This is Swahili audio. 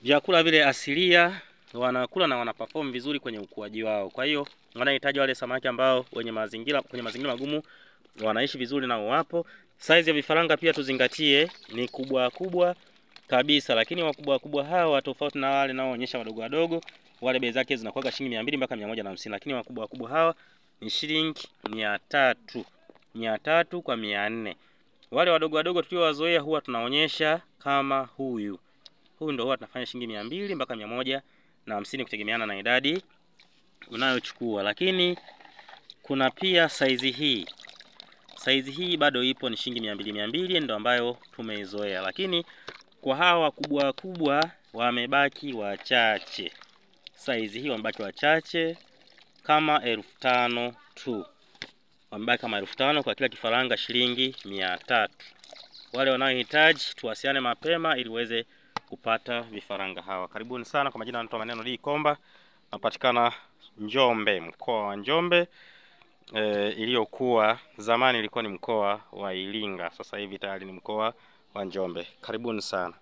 vyakula vile asilia, wanakula na wanaperform vizuri kwenye ukuaji wao. Kwa hiyo wanahitaji wale samaki ambao kwenye mazingira magumu wanaishi vizuri na wapo. Size ya vifaranga pia tuzingatie ni kubwa kubwa kabisa, lakini wakubwa kubwa hawa tofauti na wale naoonyesha wadogo wadogo, wale bei zake zinakuwa shilingi 200 mpaka 150, lakini wakubwa kubwa hawa ni shilingi 300 kwa 400. Wale wadogo wadogo tuliowazoea huwa tunaonyesha kama huyu ndio huwa tunafanya shilingi 200 mpaka 150 kutegemeana na idadi unayochukua. Lakini kuna pia size hii bado ipo, ni shilingi 200 ndio ambayo tumeizoea, lakini kwa hawa kubwa wamebaki wachache. Size hii wamebaki wachache kama 1500 tu, wamebaki kama 1500 kwa kila kifaranga shilingi 300. Wale wanaohitaji tuwasiliane mapema ili uweze kupata vifaranga hawa. Karibuni sana. Kwa majina naitwa Maneno D Komba, napatikana Njombe, mkoa wa Njombe, iliyokuwa zamani ilikuwa ni mkoa wa Iringa, sasa hivi tayari ni mkoa wa Njombe. Karibuni sana.